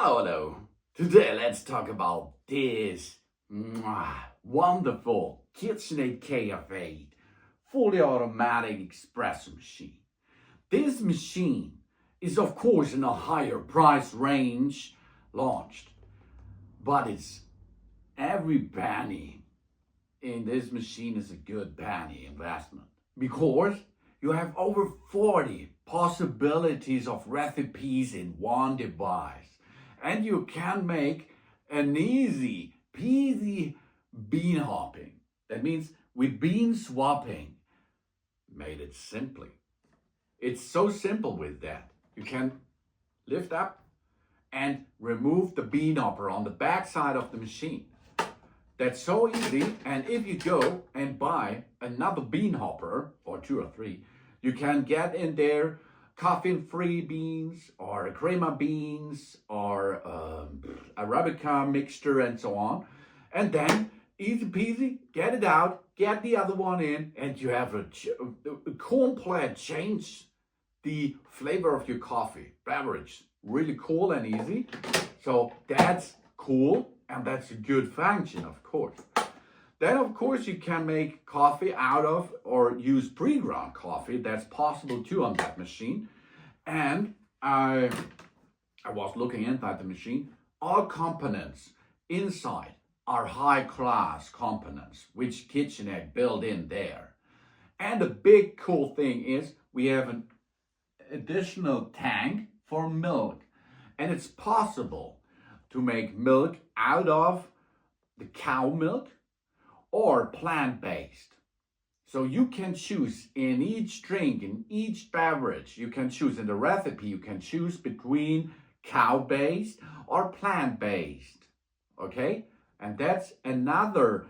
Hello. Today let's talk about this wonderful KitchenAid KF8 fully automatic espresso machine. This machine is of course in a higher price range launched, but it's every penny in this machine is a good penny investment because you have over 40 possibilities of recipes in one device. And you can make an easy peasy bean hopping. That means with bean swapping, made it simply. It's so simple with that. You can lift up and remove the bean hopper on the back side of the machine. That's so easy. And if you go and buy another bean hopper or 2 or 3, you can get in there caffeine-free beans or crema beans or Arabica mixture and so on. And then easy peasy, get it out, get the other one in, and you have a complete change the flavor of your coffee, beverage. Really cool and easy. So that's cool and that's a good function, of course. Then, of course, you can make coffee out of or use pre-ground coffee. That's possible too on that machine. And I was looking inside the machine. All components inside are high-class components, which KitchenAid built in there. And the big cool thing is we have an additional tank for milk. And it's possible to make milk out of the cow milk or plant-based. So you can choose in each drink, in each beverage, you can choose in the recipe, you can choose between cow-based or plant-based, okay? And that's another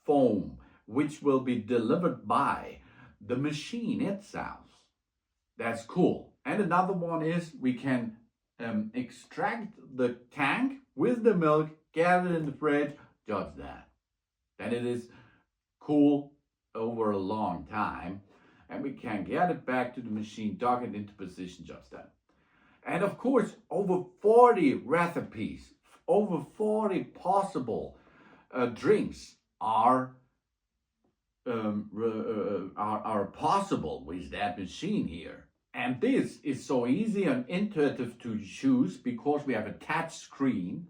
foam which will be delivered by the machine itself. That's cool. And another one is we can extract the tank with the milk, get it in the fridge, just that. Then it is cool over a long time, and we can get it back to the machine, dock it into position just then. And of course, over 40 recipes, over 40 possible drinks are possible with that machine here. And this is so easy and intuitive to choose because we have a touch screen.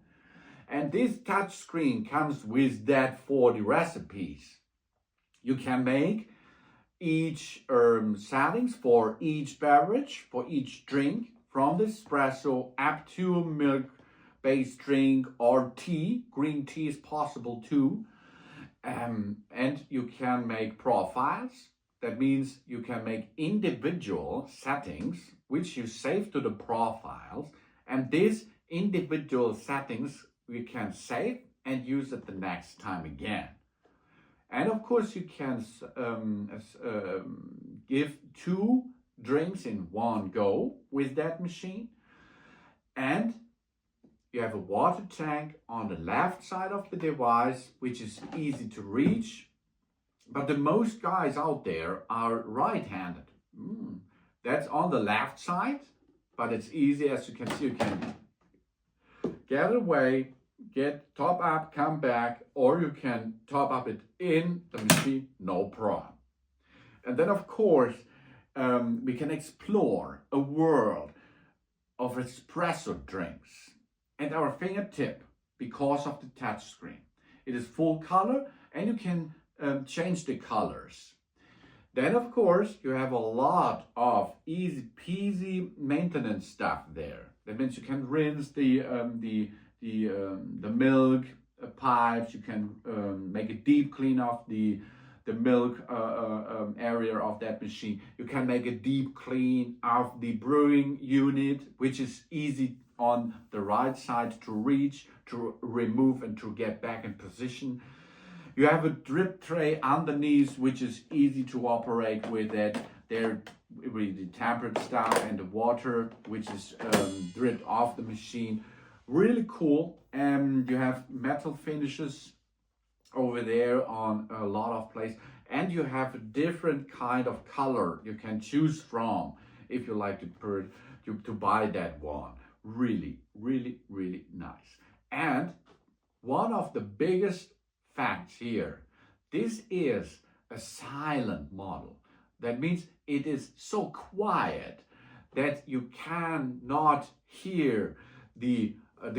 And this touch screen comes with that 40 recipes. You can make each settings for each beverage, for each drink, from the espresso up to a milk-based drink or tea. Green tea is possible too. And you can make profiles. That means you can make individual settings, which you save to the profiles. And these individual settings you can save and use it the next time again. And of course you can give 2 drinks in one go with that machine. And you have a water tank on the left side of the device, which is easy to reach. But the most guys out there are right-handed. That's on the left side, but it's easy. As you can see, you can get away, get top up, come back, or you can top up it in the machine, no problem. And then of course, we can explore a world of espresso drinks at our fingertip because of the touch screen. It is full color and you can change the colors. Then of course, you have a lot of easy peasy maintenance stuff there. That means you can rinse the milk pipes. You can make a deep clean of the milk area of that machine. You can make a deep clean of the brewing unit, which is easy on the right side to reach, to remove and to get back in position. You have a drip tray underneath, which is easy to operate with it. There with the tempered stuff and the water, which is dripped off the machine. Really cool. And you have metal finishes over there on a lot of places. And you have a different kind of color you can choose from if you like to buy that one. really, really, really nice. And one of the biggest facts here, this is a silent model. That means it is so quiet that you cannot hear the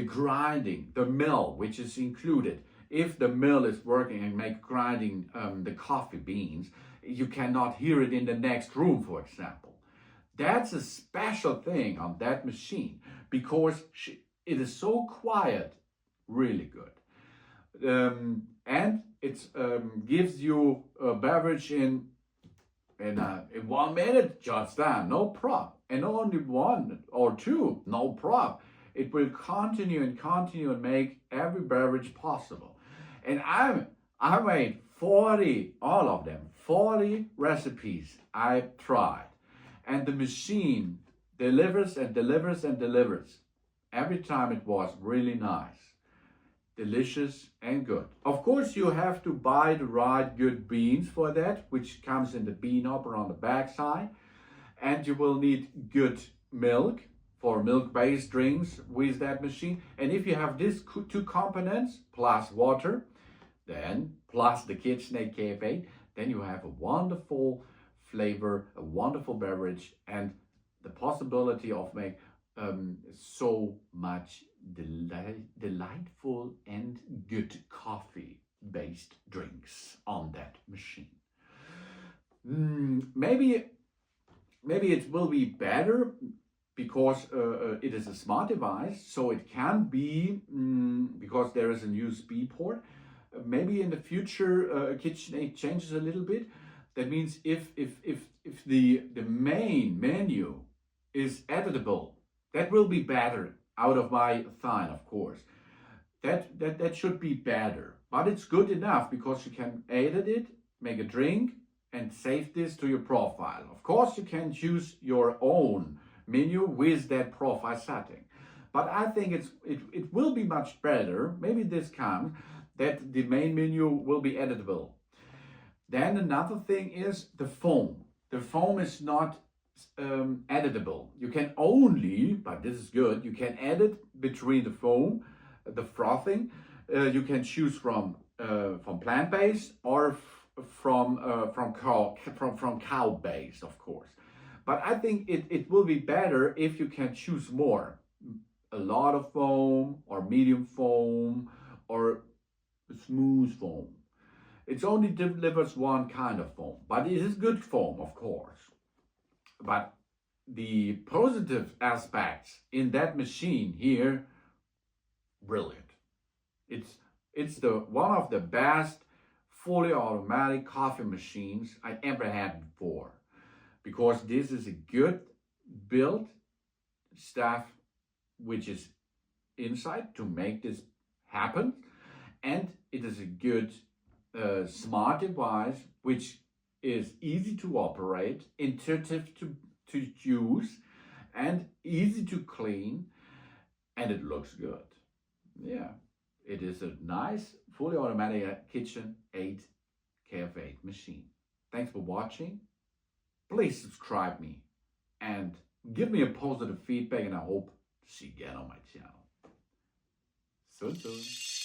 grinding, the mill, which is included. If the mill is working and make grinding the coffee beans, you cannot hear it in the next room, for example. That's a special thing on that machine because it is so quiet, really good. And it gives you a beverage in 1 minute, just that, no problem. And only 1 or 2, no problem. It will continue and make every beverage possible. And I made 40, all of them, 40 recipes I tried. And the machine delivers and delivers and delivers. Every time it was really nice, delicious and good. Of course, you have to buy the right good beans for that, which comes in the bean hopper on the back side. And you will need good milk for milk-based drinks with that machine. And if you have these 2 components plus water, then plus the KitchenAid KF8, then you have a wonderful flavor, a wonderful beverage, and the possibility of make so much delightful and good coffee-based drinks on that machine. Maybe it will be better because it is a smart device, so it can be, because there is a USB port. Maybe in the future KitchenAid changes a little bit. That means if the main menu is editable, that will be better out of my thigh, of course. That should be better, but it's good enough because you can edit it, make a drink, and save this to your profile. Of course, you can choose your own menu with that profile setting, but I think it will be much better. Maybe this comes that the main menu will be editable. Then another thing is the foam. The foam is not editable. You can only, but this is good, you can edit between the foam, the frothing. You can choose from plant-based or from cow-based, of course. But I think it will be better if you can choose more. A lot of foam or medium foam or smooth foam. It only delivers one kind of foam, but it is good foam, of course. But the positive aspects in that machine here, brilliant. It's one of the best fully automatic coffee machines I ever had before, because this is a good built stuff which is inside to make this happen, and it is a good smart device which is easy to operate, intuitive to use, and easy to clean, and it looks good. Yeah, it is a nice fully automatic KitchenAid KF8 machine. Thanks for watching. Please subscribe me and give me a positive feedback, and I hope to see you again on my channel. Soon.